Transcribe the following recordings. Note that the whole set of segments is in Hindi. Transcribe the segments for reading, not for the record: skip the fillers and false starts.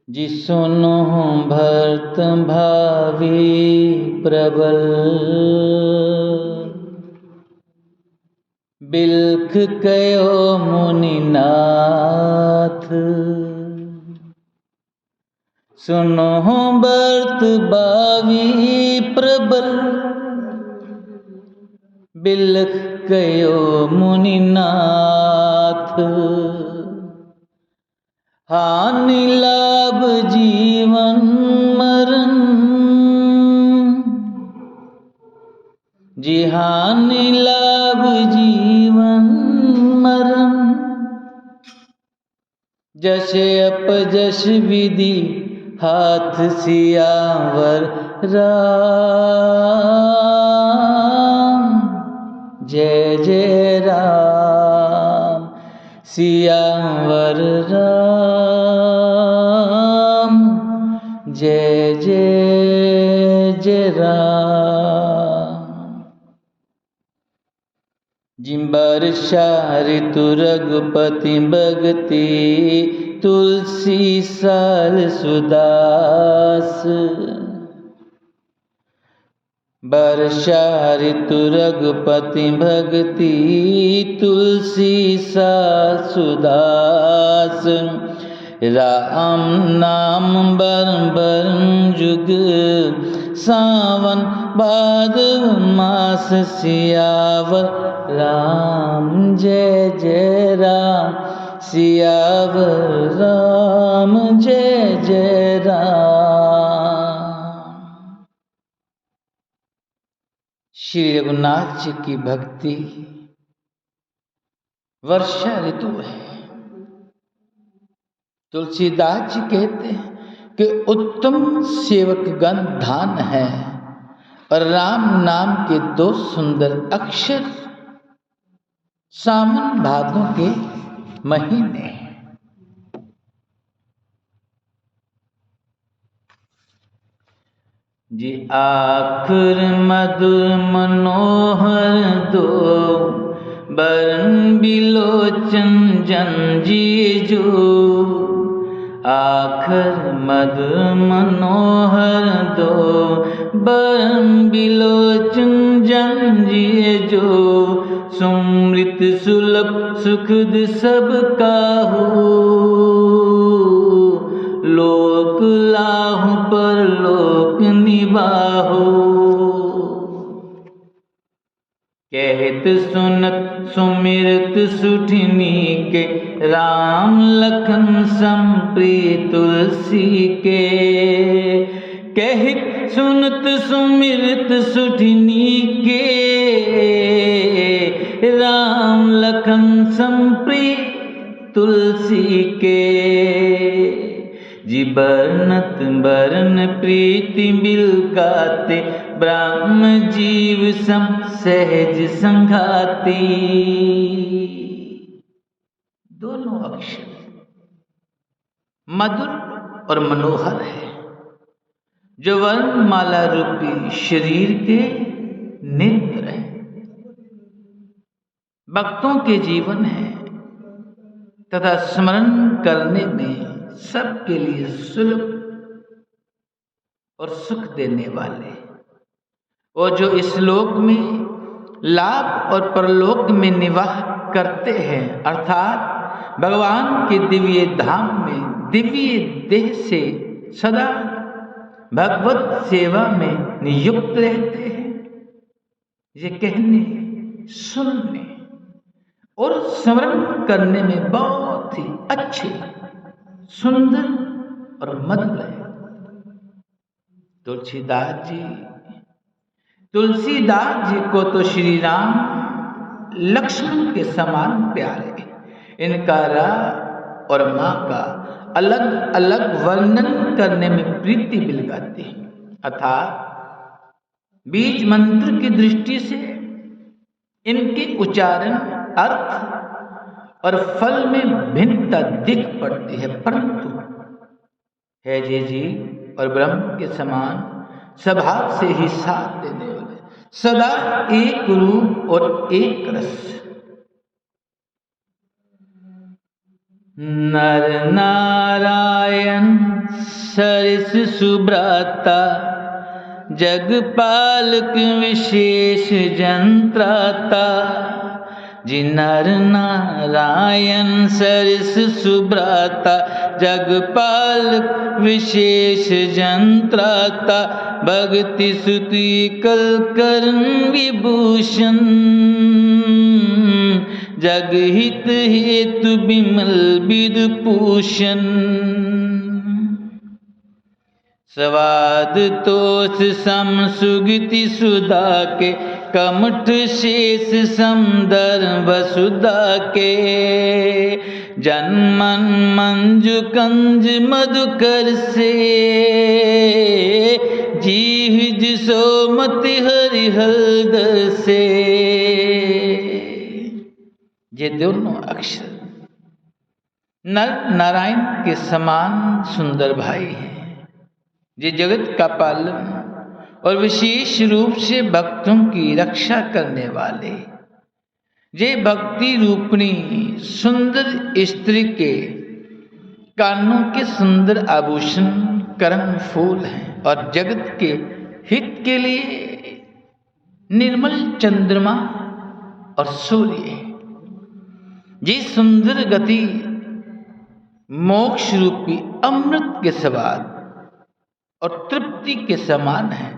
जिसुनु भरत भावी प्रबल, बिलख कयो मुनिनाथ। सुनो भरत भावी प्रबल, बिलख कयो मुनिनाथ। हानि लाभ जीवन मरण, जी हानि लाभ जीवन मरण। जस अपजस विधि हाथ सियावर राम। जय जय राम सियावर राम। जय जय जय राम। जिम्बर ऋतु रघुपति भगति, तुलसी साल सुदास। वर्षा ऋतु रघुपति भगति, तुलसी साल सुदास। राम नाम बरन बरन जुग, सावन भादव मास सियावर राम। जय जय राम सियावर राम। जय जय राम। श्री रघुनाथ जी की भक्ति वर्षा ऋतु है। तुलसीदास जी कहते हैं कि उत्तम सेवकगण धान है, और राम नाम के दो सुंदर अक्षर सावन भादों के महीने हैं। जी आखिर मधुर मनोहर दो, बरन बिलोचन जन जीजू। आखिर मधुर मनोहर दो, बरन बिलोचन जन जीजू। सुमृत सुलभ सुखद सब काहू, लोक लाहु पर लोक निबाहु। कहत सुनत सुमिरत सुठनी के, राम लखन सम प्रिय तुलसी के। कहत सुनत सुमिरत सुठनी के, राम लखन सम प्रिय तुलसी के। जी बरनत बरन प्रीति बिल गाते, ब्रह्म जीव सम सहज संघाती। दोनों अक्षर मधुर और मनोहर है, जो वर्णमाला रूपी शरीर के नेत्र है, भक्तों के जीवन है तथा स्मरण करने में सबके लिए सुलभ और सुख देने वाले, और जो इस लोक में लाभ और परलोक में निवास करते हैं, अर्थात भगवान के दिव्य धाम में दिव्य देह से सदा भगवत सेवा में नियुक्त रहते हैं। ये कहने, सुनने और स्मरण करने में बहुत ही अच्छे, सुंदर और मधुर है। तुलसीदास जी को तो श्री राम लक्ष्मण के समान प्यारे। इनका रा और माँ का अलग अलग वर्णन करने में प्रीति बिल गाती है, अर्थात बीज मंत्र की दृष्टि से इनके उच्चारण, अर्थ और फल में भिन्नता दिख पड़ती है, परंतु है जी और ब्रह्म के समान स्वभाव से ही साथ देने वाले, सदा एक रूप और एक रस। नर नारायण सरिस सुब्राता, जगपालक विशेष जंत्राता। जी नर नारायण सरिस सुब्राता, जगपालक विशेष जंत्राता। भक्ति सुति कल करण विभूषण, जगहित हेतु विमल विदुभूषण। स्वाद तोष सम सुगति सुधा के, कमठ शेष समदर्भ सुधा के। जन्मन मंजु कंज मधुकर से, जीहिज सोमति हरिहर से। ये दोनों अक्षर नर नारायण के समान सुंदर भाई हैं। ये जगत का पालन और विशेष रूप से भक्तों की रक्षा करने वाले, ये भक्ति रूपणी सुंदर स्त्री के कानों के सुंदर आभूषण कर्म फूल हैं। और जगत के हित के लिए निर्मल चंद्रमा और सूर्य, ये सुंदर गति मोक्ष रूपी अमृत के सवाद और तृप्ति के समान है।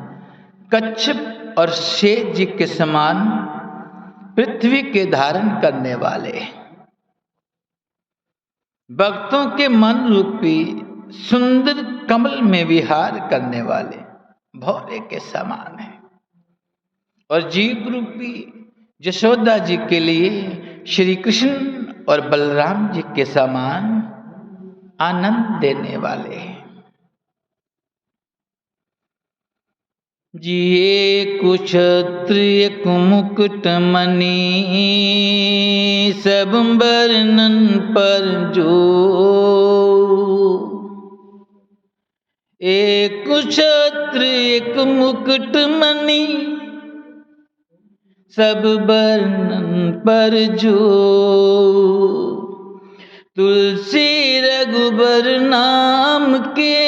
कच्छप और शेष जी के समान पृथ्वी के धारण करने वाले, भक्तों के मन रूपी सुंदर कमल में विहार करने वाले भौरे के समान है। और जीव रूपी यशोदा जी के लिए श्री कृष्ण और बलराम जी के समान आनंद देने वाले हैं। जी एक छत्र एक मुकुट मणि, सब वर्णन पर जो। एक छत्र एक मुकुट मणि, सब वर्णन पर जो। तुलसी रघुबर नाम के,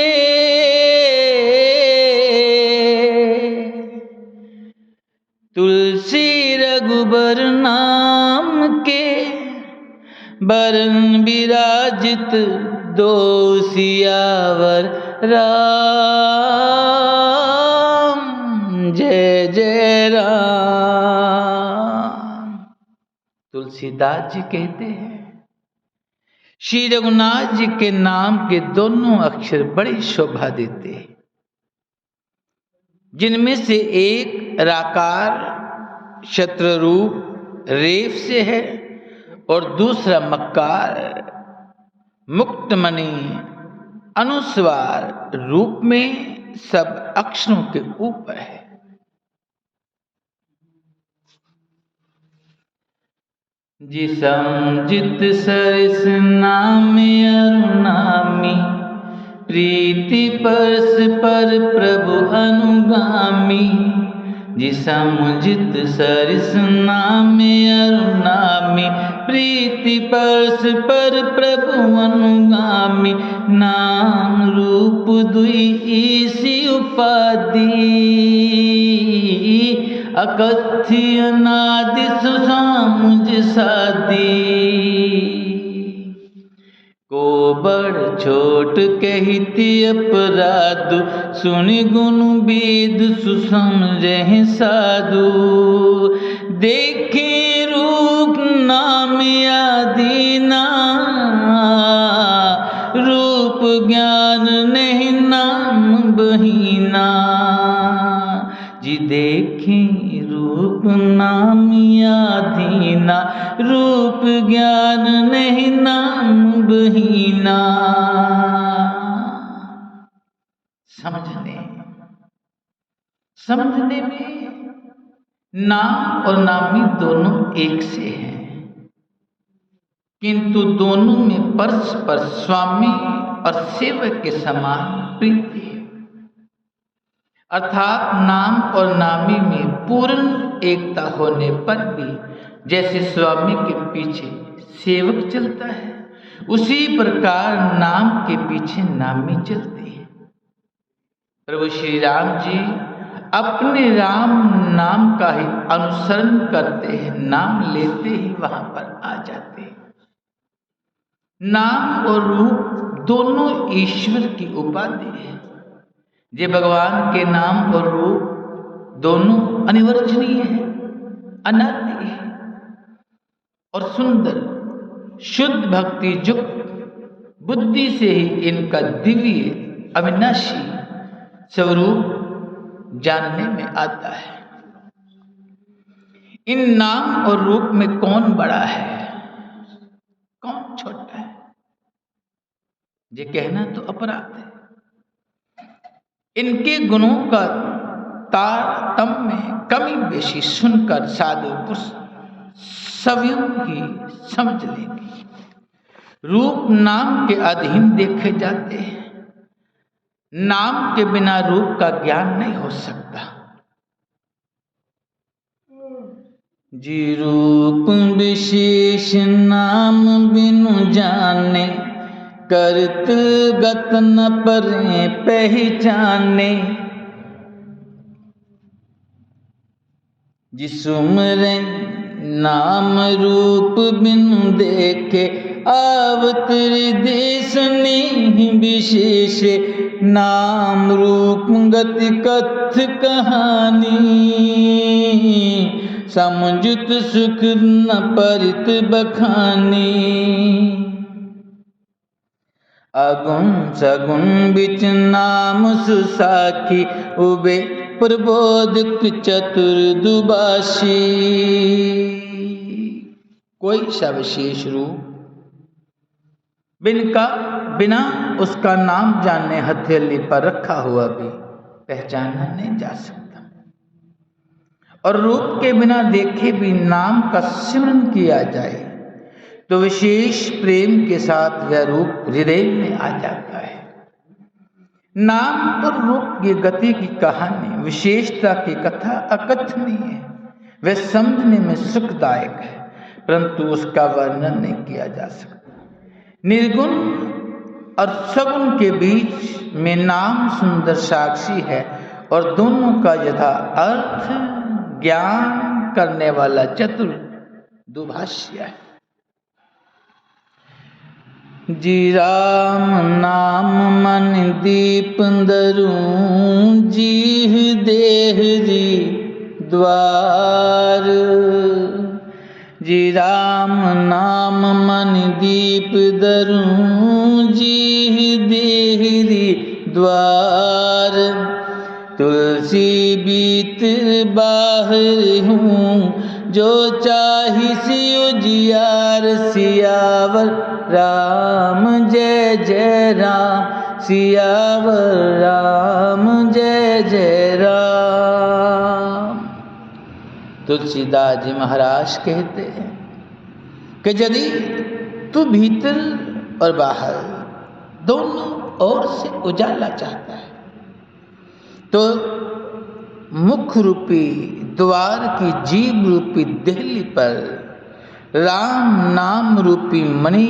तुलसी रघुबर नाम के। बरन विराजित दो सियावर राम, जय जय राम। तुलसीदास जी कहते हैं श्री रघुनाथ जी के नाम के दोनों अक्षर बड़ी शोभा देते हैं, जिनमें से एक राकार शत्ररूप रेफ से है और दूसरा मक्कार मुक्तमणि अनुस्वार रूप में सब अक्षरों के ऊपर है। जिसम जित सरिस नामी अरुनामी, प्रीति परस पर प्रभु अनुगामी। जिसम जित सरिस नामी अरुनामी, प्रीति परस पर प्रभु अनुगामी। नाम रूप दुई ईसी उपाधि, अकथ्य नादि सुसामुझ सादी। को बड़ छोट कहिति अपराध, सुनि गुण वेद सुसमझहि साधु। देखे रूप नाम आदि ना, रूप ज्ञान नहीं नाम बहिना। जी देखे रूप नाम आदीना, रूप ज्ञान नहीं नाम बहिना। समझने में नाम और नामी दोनों एक से हैं, किंतु दोनों में परस्पर स्वामी और सेवक के समान प्रीति है। अर्थात नाम और नामी में पूर्ण एकता होने पर भी जैसे स्वामी के पीछे सेवक चलता है, उसी प्रकार नाम के पीछे नामी चलती है। प्रभु श्री राम जी अपने राम नाम का ही अनुसरण करते हैं, नाम लेते ही वहां पर आ जाते हैं। नाम और रूप दोनों ईश्वर की उपाधि है। ये भगवान के नाम और रूप दोनों अनिवर्चनीय है, अनादि है और सुंदर, शुद्ध भक्ति युक्त बुद्धि से ही इनका दिव्य अविनाशी स्वरूप जानने में आता है। इन नाम और रूप में कौन बड़ा है, कौन छोटा है, ये कहना तो अपराध है। इनके गुणों का तारतम्य कमी बेशी सुनकर साधु पुरुष स्वयं ही समझ लेंगे। रूप नाम के अधीन देखे जाते हैं। नाम के बिना रूप का ज्ञान नहीं हो सकता। जी रूप विशेष नाम बिनु जाने, करत गत न परे पहचाने। जिसुमरे नाम रूप बिनु देखे, आवत हृदय सुनि विशेष। नाम रूप गति कथ कहानी, समुझत सुख न परित बखानी। अगुण सगुण बिच नाम सुसाखी, उबे प्रबोधक चतुर दुभाषी। कोई सविशेष रूप बिना उसका नाम जानने हथेली पर रखा हुआ भी पहचाना नहीं जा सकता, और रूप के बिना देखे भी नाम का सिमरन किया जाए तो विशेष प्रेम के साथ वह रूप हृदय में आ जाता है। नाम और रूप की गति की कहानी, विशेषता की कथा अकथनीय है। वह समझने में सुखदायक है, परंतु उसका वर्णन नहीं किया जा सकता। निर्गुण और सगुण के बीच में नाम सुंदर साक्षी है, और दोनों का यथा अर्थ ज्ञान करने वाला चतुर दुभाष्य है। जी राम नाम मन दीप दरूं, जीह देह जी द्वार। जी राम नाम मन दीप दरूं, जीह देह जी द्वार। तुलसी भीतर बाहर हूँ, जो चाहि सियो जियार। सियावर राम जय जय राम, सियावर राम जय जय राम। तुलसीदास जी महाराज कहते हैं कि यदि तू भीतर और बाहर दोनों ओर से उजाला चाहता है तो मुख रूपी द्वार की जीव रूपी देहली पर राम नाम रूपी मणि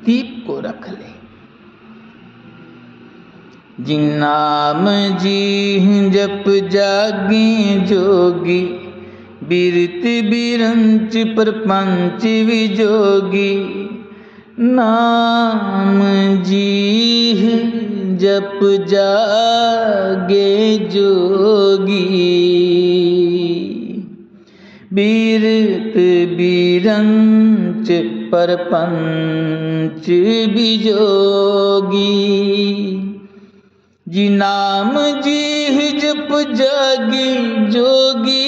दीप को रख ले। जिन नाम जी जप जागे जोगी, बिरत बिरंच प्रपंच विजोगी। नाम जी जप जागे जोगी, बिरत बिरंच परपंच विजोगी। जी नाम जी जप जागी जोगी,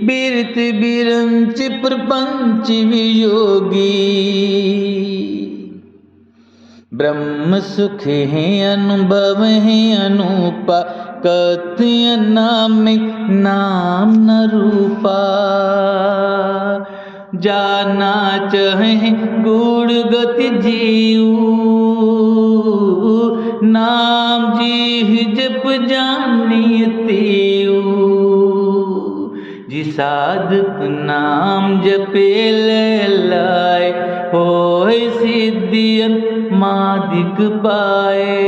बिरत बिरंच प्रपंच वियोगी। ब्रह्म सुख है अनुभव है अनूपा, कथ्य नाम नाम न रूपा। जाना चाहे गुण गति जीव, नाम जी जप जानिए तेऊ। जी साधक नाम जपे ले लाए, होय सिद्धियन मादिक पाए।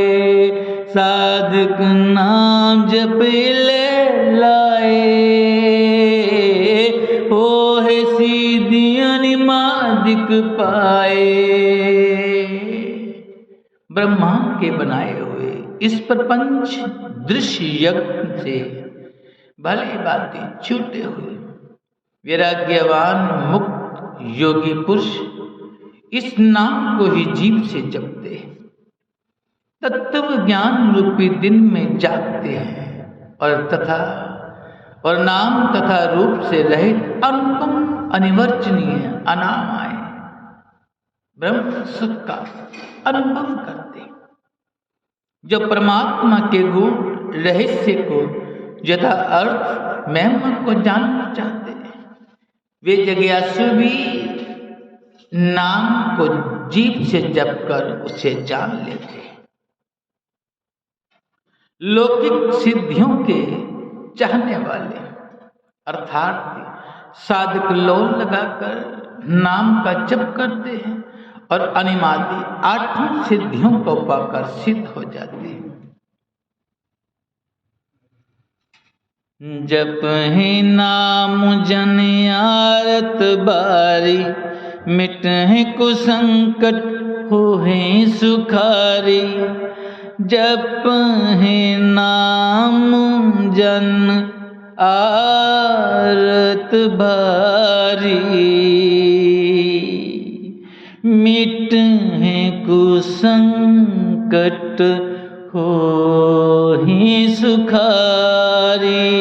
साधक नाम जप ले लाए, हो है सीधी अनिमादिक पाए। ब्रह्मा के बनाए हुए इस प्रपंच दृश्य यज्ञ से भली भांति छूटे हुए वैराग्यवान मुक्त योगी पुरुष इस नाम को ही जीव से जपते हैं, तत्व ज्ञान रूपी दिन में जागते हैं और नाम तथा रूप से रहित अनुपम अनिवर्चनीय अनामय ब्रह्म सुख का अनुभव करते हैं। जो परमात्मा के गुण रहस्य को यथा अर्थ महिमा को जानना चाहते हैं, वे जिज्ञासु भी नाम को जीव से जप कर उसे जान लेते हैं। लौकिक सिद्धियों के चाहने वाले अर्थात साधक लोल लगाकर नाम का जप करते हैं और अनिमादि आठों सिद्धियों को पाकर सिद्ध हो जाते हैं। जप ही नाम जन आरत बारी, मिट है कुसंकट हो है सुखारी। जप है नाम जन आरत बारी, मिट है कुसंकट हो ही सुखारी।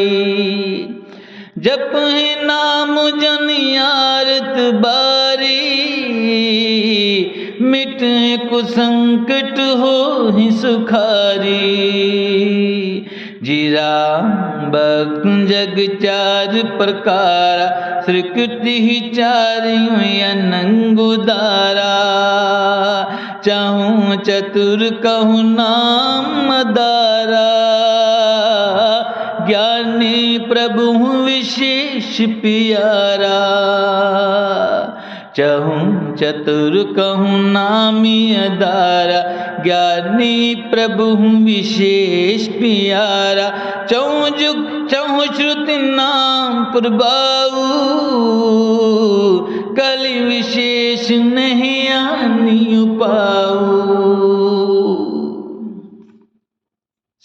जप है नाम जन आरत बारी, मिट है कुसंकट हो ही सुखारी। जी राम भक्त जग चार प्रकारा, सृकृति ही चारियों अनंगुदारा। चाहूं चतुर कहूँ नाम दारा, ज्ञानी प्रभु विशेष प्यारा। चाहूं चतुर कहूँ नामी अदारा, ज्ञानी प्रभु विशेष प्यारा। चहु जुग चहु श्रुति नाम प्रभाऊ, कलि विशेष नहीं आनी पाऊ।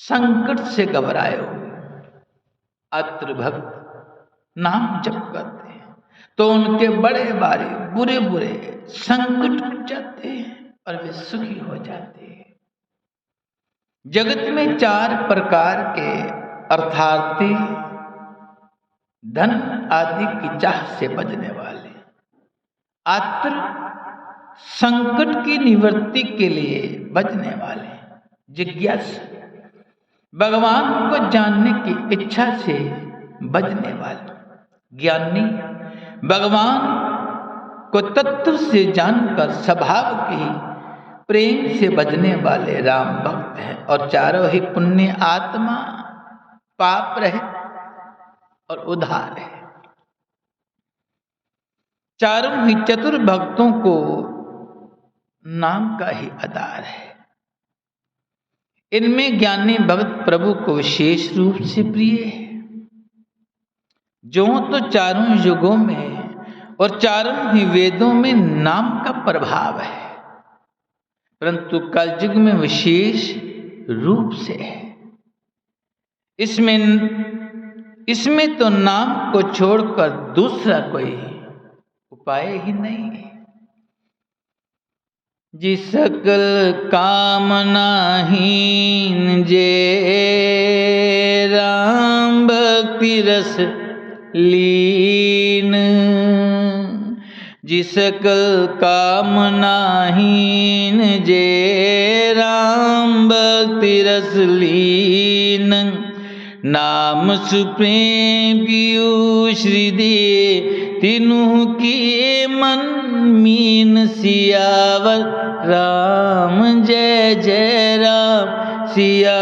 संकट से घबराए हो अत्र भक्त नाम जप करते हैं तो उनके बड़े बारे बुरे बुरे संकट मिट जाते हैं और वे सुखी हो जाते हैं। जगत में चार प्रकार के अर्थार्थी धन आदि की चाह से बचने वाले, आत्र संकट की निवृत्ति के लिए बचने वाले, जिज्ञासु भगवान को जानने की इच्छा से बचने वाले, ज्ञानी भगवान को तत्व से जानकर स्वभाव के प्रेम से बचने वाले राम भक्त हैं। और चारों ही पुण्य आत्मा, पाप रहित और उदार है। चारों ही चतुर भक्तों को नाम का ही आधार है। इनमें ज्ञानी भक्त प्रभु को विशेष रूप से प्रिय है। जो तो चारों युगों में और चारों ही वेदों में नाम का प्रभाव है, परंतु कलयुग में विशेष रूप से है। इसमें तो नाम को छोड़कर दूसरा कोई उपाय ही नहीं है। जी सकल कामनाहीन जे राम भक्ति रस लीन, जी सकल कामनाहीन जे राम भक्ति रस लीन। नाम सुप्रेम पीयूष हृदय तीनों की मन मीन। सियावर राम जय जय राम, सिया